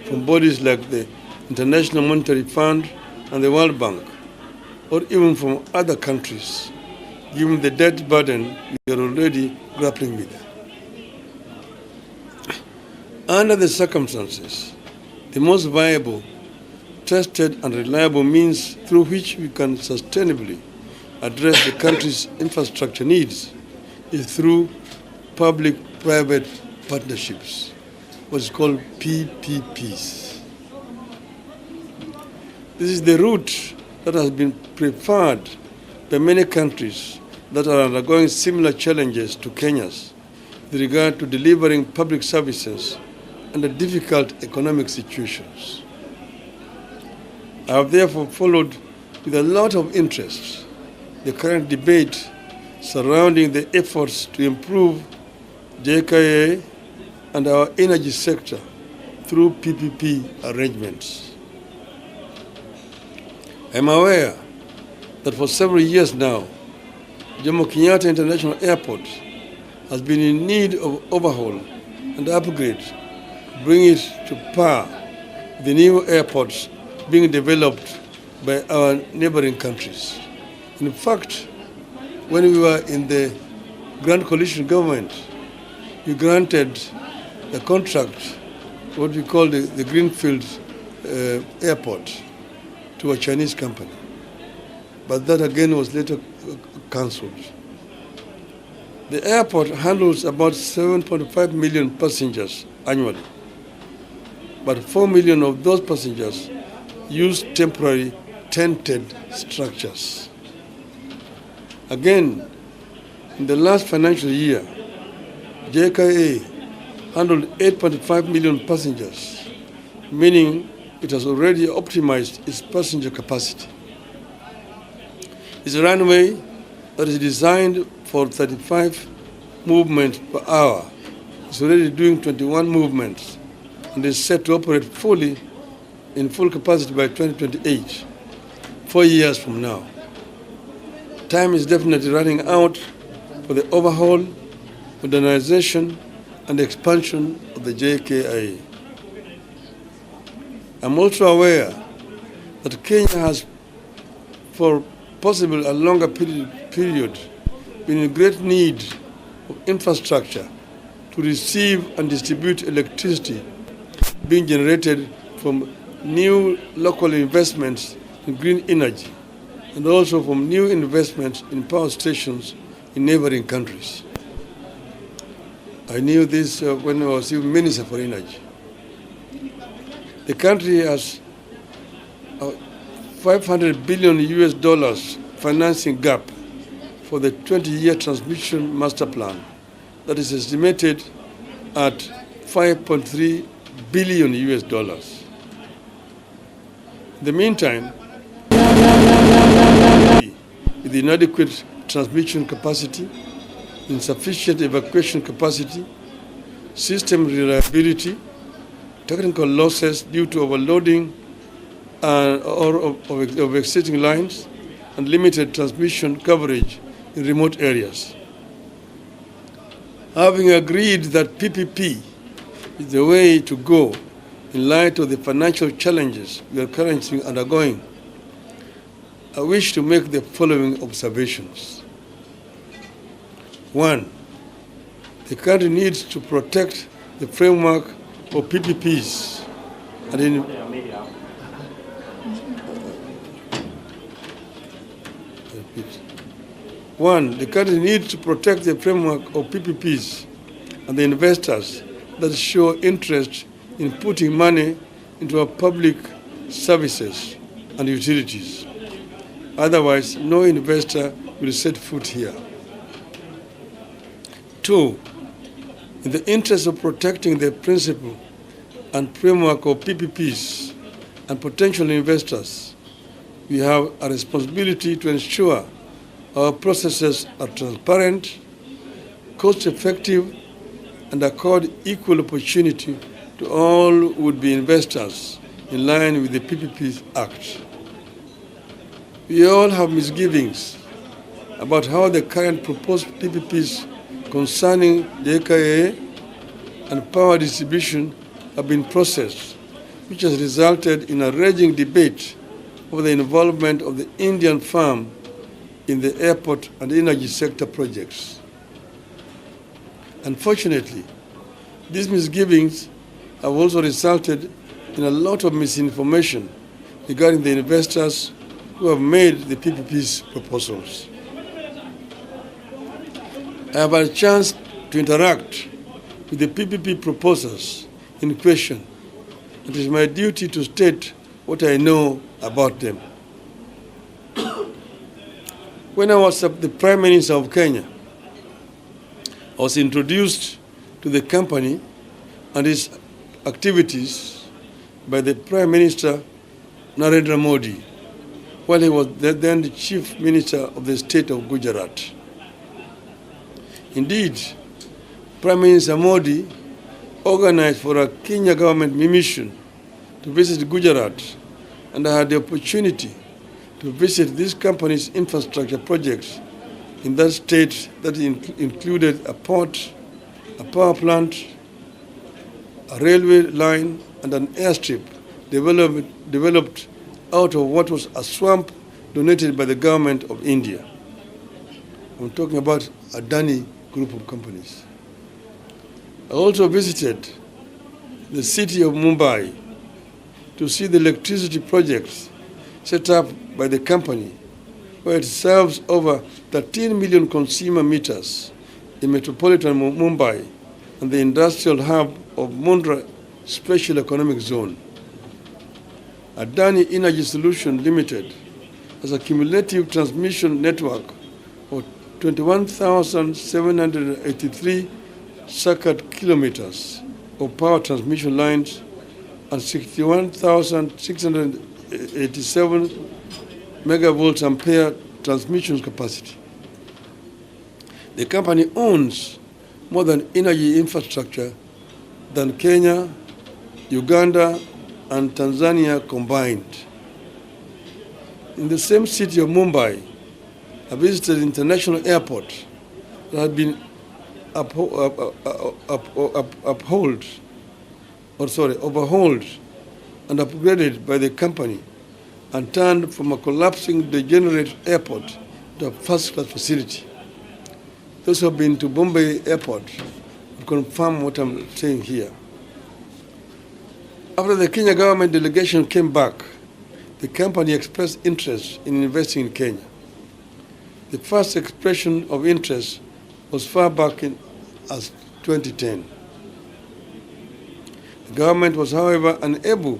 from bodies like the International Monetary Fund and the World Bank, or even from other countries, given the debt burden we are already grappling with. Under the circumstances, the most viable, trusted and reliable means through which we can sustainably address the country's infrastructure needs is through public-private partnerships, what is called PPPs. This is the route that has been preferred by many countries that are undergoing similar challenges to Kenya's with regard to delivering public services under difficult economic situations. I have therefore followed with a lot of interest the current debate surrounding the efforts to improve JKA and our energy sector through PPP arrangements. I am aware that for several years now, Jomo Kenyatta International Airport has been in need of overhaul and upgrade to bring it to par with the new airports being developed by our neighboring countries. In fact, when we were in the Grand Coalition government, we granted a contract, what we call the Greenfield Airport, to a Chinese company. But that again was later cancelled. The airport handles about 7.5 million passengers annually, but 4 million of those passengers use temporary tented structures. Again, in the last financial year, JKA handled 8.5 million passengers, meaning it has already optimized its passenger capacity. Its runway that is designed for 35 movements per hour is already doing 21 movements and is set to operate fully in full capacity by 2028, 4 years from now. Time is definitely running out for the overhaul, modernization, and expansion of the JKIA. I'm also aware that Kenya has, for possibly a longer period, been in great need of infrastructure to receive and distribute electricity being generated from new local investments in green energy and also from new investments in power stations in neighboring countries. I knew this when I was even Minister for Energy. The country has a $500 billion US financing gap for the 20-year transmission master plan that is estimated at $5.3 billion US. In the meantime, with inadequate transmission capacity, insufficient evacuation capacity, system reliability, technical losses due to overloading of existing lines, and limited transmission coverage in remote areas. Having agreed that PPP is the way to go in light of the financial challenges we are currently undergoing, I wish to make the following observations. 1. The country needs to protect the framework for PPPs and in the country needs to protect the framework of PPPs and the investors that show interest in putting money into our public services and utilities. Otherwise, no investor will set foot here. 2. In the interest of protecting the principle and framework of PPPs and potential investors, we have a responsibility to ensure our processes are transparent, cost-effective, and accord equal opportunity to all would-be investors in line with the PPP Act. We all have misgivings about how the current proposed PPPs concerning the AKA and power distribution have been processed which has resulted in a raging debate over the involvement of the Indian firm in the airport and energy sector projects. Unfortunately, these misgivings have also resulted in a lot of misinformation regarding the investors who have made the PPP's proposals. I have had a chance to interact with the PPP proposals in question. It is my duty to state what I know about them. When I was the Prime Minister of Kenya, I was introduced to the company and its activities by the Prime Minister Narendra Modi, while he was then the Chief Minister of the state of Gujarat. Indeed, Prime Minister Modi organized for a Kenya government mission to visit Gujarat, and I had the opportunity to visit this company's infrastructure projects in that state that included a port, a power plant, a railway line, and an airstrip developed out of what was a swamp donated by the government of India. I'm talking about Adani Group of companies. I also visited the city of Mumbai to see the electricity projects set up by the company, where it serves over 13 million consumer meters in metropolitan Mumbai and the industrial hub of Mundra Special Economic Zone. Adani Energy Solution Limited has a cumulative transmission network of 21,783 circuit kilometers of power transmission lines and 61,687 megavolts ampere transmission capacity. The company owns more than energy infrastructure than Kenya, Uganda, and Tanzania combined. In the same city of Mumbai, I visited the international airport that had been overhauled and upgraded by the company and turned from a collapsing, degenerate airport to a first-class facility. Those who have been to Bombay Airport will confirm what I'm saying here. After the Kenya government delegation came back, the company expressed interest in investing in Kenya. The first expression of interest was far back as 2010. The government was, however, unable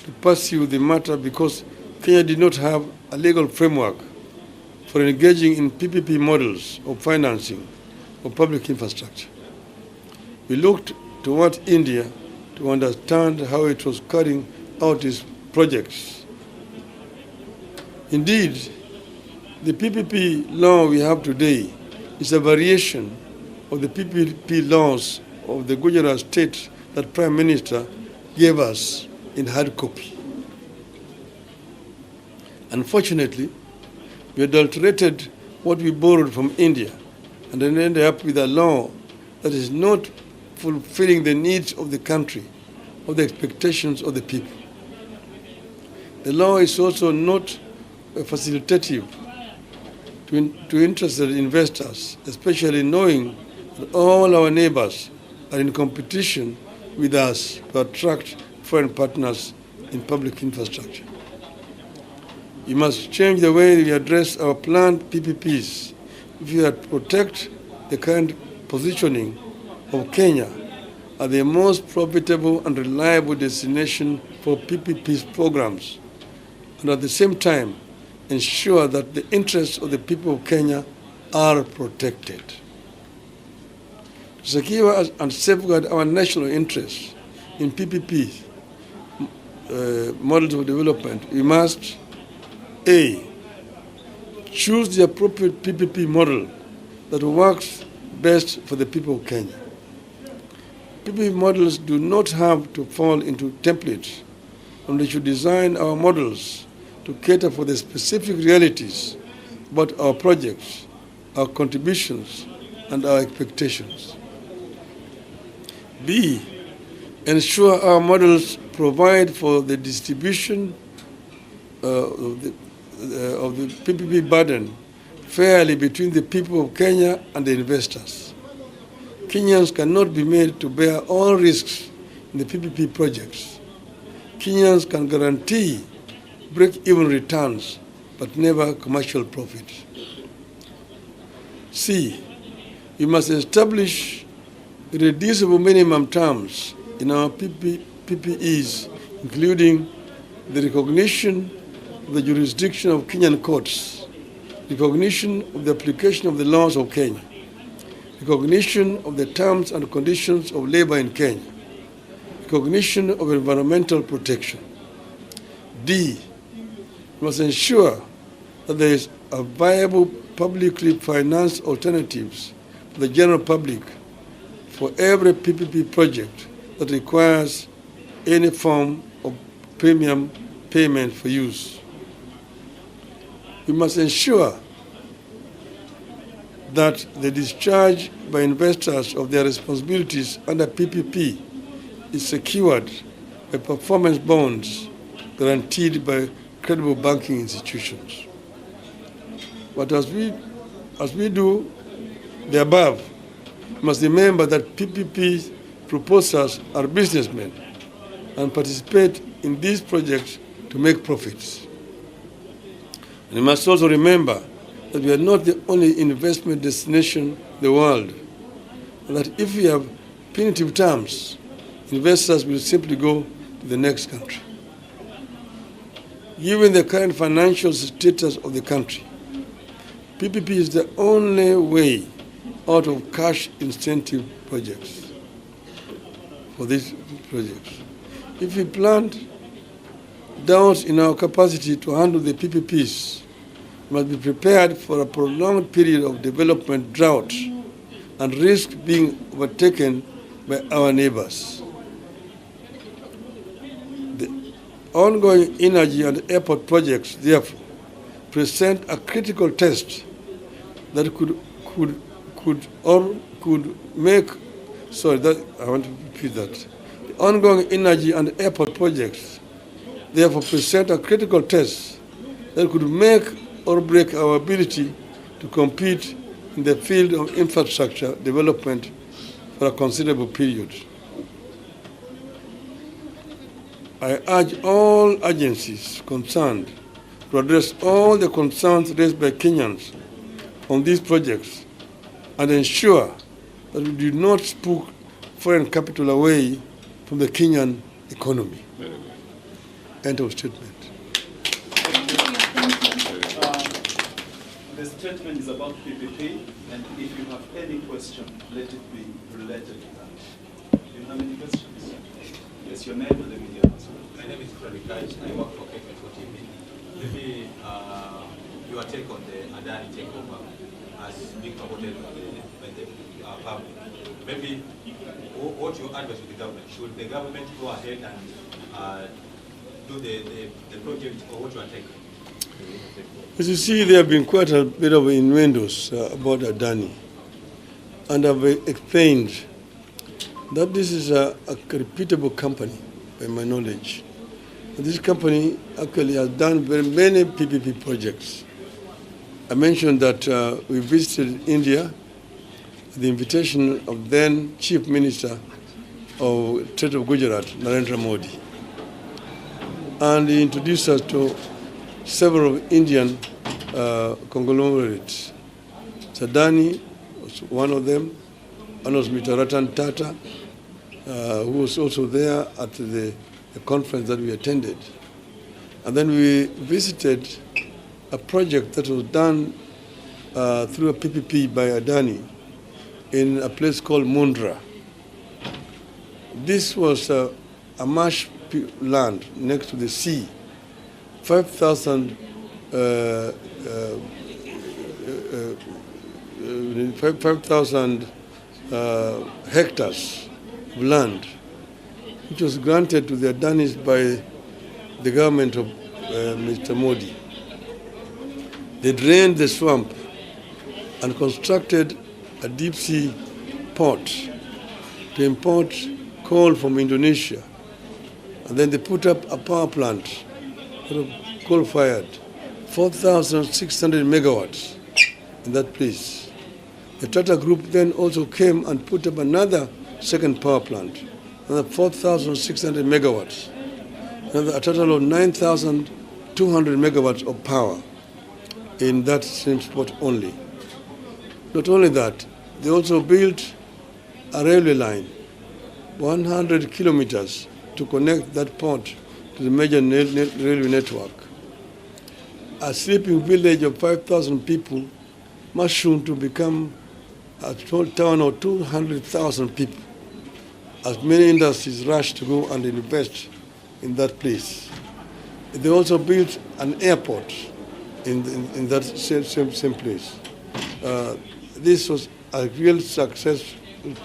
to pursue the matter because Kenya did not have a legal framework for engaging in PPP models of financing of public infrastructure. We looked toward India to understand how it was carrying out its projects. Indeed, the PPP law we have today is a variation of the PPP laws of the Gujarat state that Prime Minister gave us in hard copy. Unfortunately, we adulterated what we borrowed from India and then ended up with a law that is not fulfilling the needs of the country or the expectations of the people. The law is also not facilitative to interested investors, especially knowing that all our neighbors are in competition with us to attract foreign partners in public infrastructure. We must change the way we address our planned PPPs if we are to protect the current positioning of Kenya as the most profitable and reliable destination for PPP programs, and at the same time ensure that the interests of the people of Kenya are protected. To secure and safeguard our national interests in PPP models of development, we must A, choose the appropriate PPP model that works best for the people of Kenya. PPP models do not have to fall into templates, and we should design our models to cater for the specific realities about our projects, our contributions, and our expectations. B, ensure our models provide for the distribution of the PPP burden fairly between the people of Kenya and the investors. Kenyans cannot be made to bear all risks in the PPP projects. Kenyans can guarantee break-even returns, but never commercial profits. C, we must establish reducible minimum terms in our PPEs, including the recognition of the jurisdiction of Kenyan courts, recognition of the application of the laws of Kenya, recognition of the terms and conditions of labor in Kenya, recognition of environmental protection. D, we must ensure that there is a viable publicly financed alternatives for the general public for every PPP project that requires any form of premium payment for use. We must ensure that the discharge by investors of their responsibilities under PPP is secured by performance bonds guaranteed by credible banking institutions. But as we do the above, we must remember that PPP proposers are businessmen and participate in these projects to make profits. And we must also remember that we are not the only investment destination in the world, and that if we have punitive terms, investors will simply go to the next country. Given the current financial status of the country, PPP is the only way out of cash incentive projects for these projects. If we plant doubts in our capacity to handle the PPPs, we must be prepared for a prolonged period of development drought and risk being overtaken by our neighbors. The ongoing energy and airport projects, therefore, present a critical test that could make, I want to repeat that. The ongoing energy and airport projects, therefore, present a critical test that could make or break our ability to compete in the field of infrastructure development for a considerable period. I urge all agencies concerned to address all the concerns raised by Kenyans on these projects and ensure that we do not spook foreign capital away from the Kenyan economy. End of statement. The statement is about PPP, and if you have any question, let it be related to that. Do you have any questions? Yes, your name and the media as well. My name is Prabhakash. I work for K24 TV. Maybe your take on the Adani takeover as being promoted by the public. Maybe what you advise to the government? Should the government go ahead and do the project, or what you are taking? As you see, there have been quite a bit of innuendos about Adani. And I've explained that this is a reputable company, by my knowledge. And this company actually has done very many PPP projects. I mentioned that we visited India at the invitation of then Chief Minister of State of Gujarat, Narendra Modi. And he introduced us to several Indian conglomerates. Adani was one of them. One was Mr. Ratan Tata, who was also there at the conference that we attended. And then we visited a project that was done through a PPP by Adani in a place called Mundra. This was a marsh land next to the sea. 5,000 hectares of land, which was granted to the Adanis by the government of Mr. Modi. They drained the swamp and constructed a deep sea port to import coal from Indonesia And then they put up a power plant, coal-fired, 4,600 megawatts in that place. The Tata Group then also came and put up another second power plant, another 4,600 megawatts, a total of 9,200 megawatts of power in that same spot only. Not only that, they also built a railway line, 100 kilometers, to connect that port to the major railway network. A sleeping village of 5,000 people mushroomed to become a town of 200,000 people, as many industries rushed to go and invest in that place. They also built an airport in that same place. This was a real success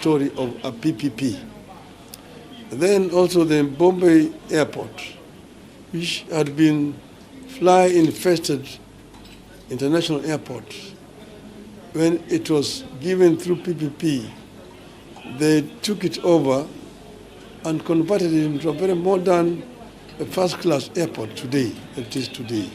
story of a PPP. Then also the Bombay airport, which had been fly-infested international airport. When it was given through PPP, they took it over and converted it into a very modern, first-class airport today, it is today.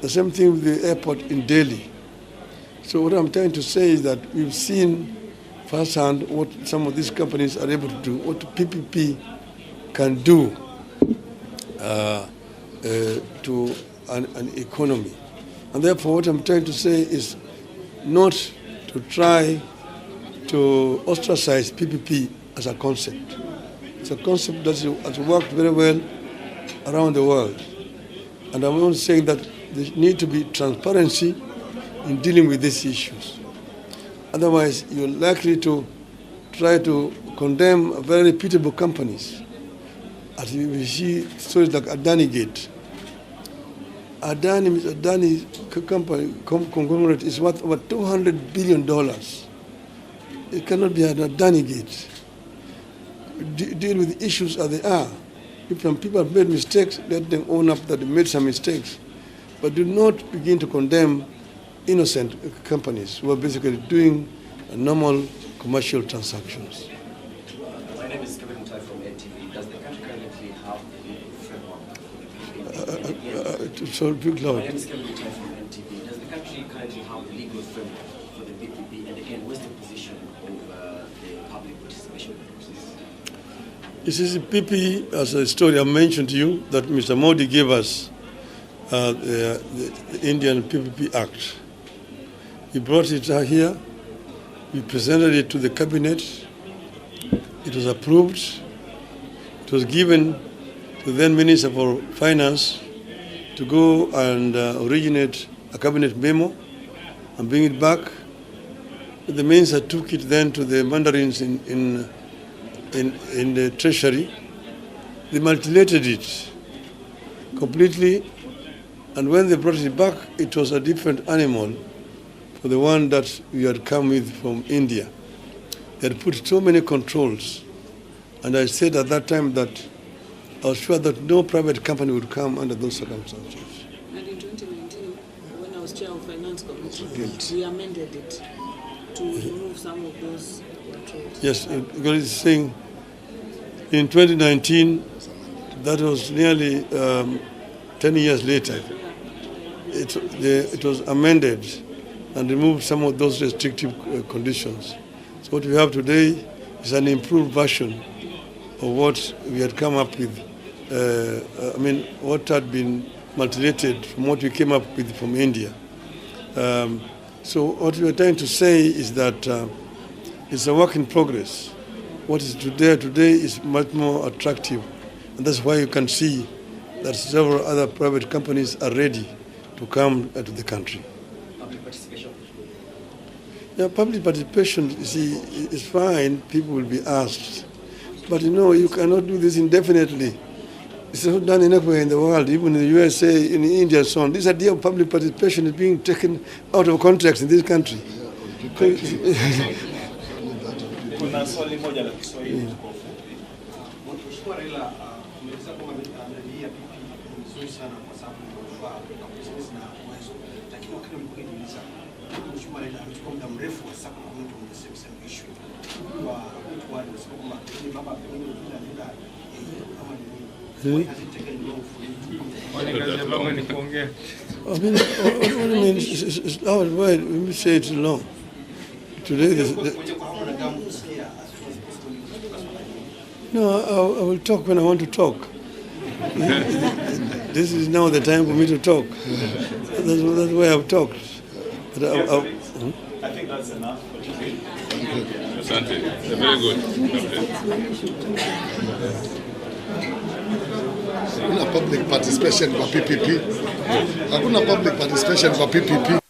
The same thing with the airport in Delhi. So what I'm trying to say is that we've seen firsthand what some of these companies are able to do, what PPP can do to an economy. And therefore what I'm trying to say is not to try to ostracize PPP as a concept. It's a concept that has worked very well around the world. And I'm only saying that there needs to be transparency in dealing with these issues. Otherwise, you're likely to try to condemn very reputable companies. As we see stories like Adani Gate. Adani company conglomerate is worth over $200 billion. It cannot be an Adani Gate. Deal with the issues as they are. If some people have made mistakes, let them own up that they made some mistakes. But do not begin to condemn innocent companies who are basically doing normal commercial transactions. My name is Kevin Mutai from NTV. Does the country currently have a legal framework? So big loud. My name is Kevin Mutai from NTV. Does the country currently have a legal framework for the PPP? And again, what's the position of the public participation process? This is the PP, as a story I mentioned to you, that Mr. Modi gave us the Indian PPP Act. He brought it here, we presented it to the cabinet, it was approved, it was given to the then Minister for Finance to go and originate a cabinet memo and bring it back. The minister took it then to the mandarins in the treasury. They manipulated it completely, and when they brought it back, it was a different animal for the one that we had come with from India. They had put so many controls, and I said at that time that I was sure that no private company would come under those circumstances. And in 2019, when I was chair of Finance Committee, we amended it to remove some of those controls. Yes, because it's saying in 2019, that was nearly 10 years later, it was amended and removed some of those restrictive conditions. So what we have today is an improved version of what we had come up with. What had been multilated from what we came up with from India. So what we are trying to say is that it's a work in progress. What is today is much more attractive. And that's why you can see that several other private companies are ready to come to the country. Public participation? Yeah, public participation, you see, is fine. People will be asked. But you cannot do this indefinitely. It's not done anywhere in the world, even in the USA, in India, and so on. This idea of public participation is being taken out of context in this country. Kuna swali moja la Kiswahili kwa ufupi. Mheshimiwa Raila, umeeleza kwamba amelia pipi nzuri sana kwa sababu inafaa kwa business na uwezo. Lakini wakati mkuu niuliza, Mheshimiwa Raila amechukua muda mrefu sasa kukomenta kwenye same issue. Kwa watu wale wasema kwamba ni baba pengine bila kama ni Why has it taken long for you to come? I mean, what do you mean? It's out. Why? Let me say it's long. Today, no, I will talk when I want to talk. This is now the time for me to talk. That's why I've talked. But I think that's enough for today. Asante. Very good. Hakuna public participation kwa PPP. Hakuna public participation kwa PPP.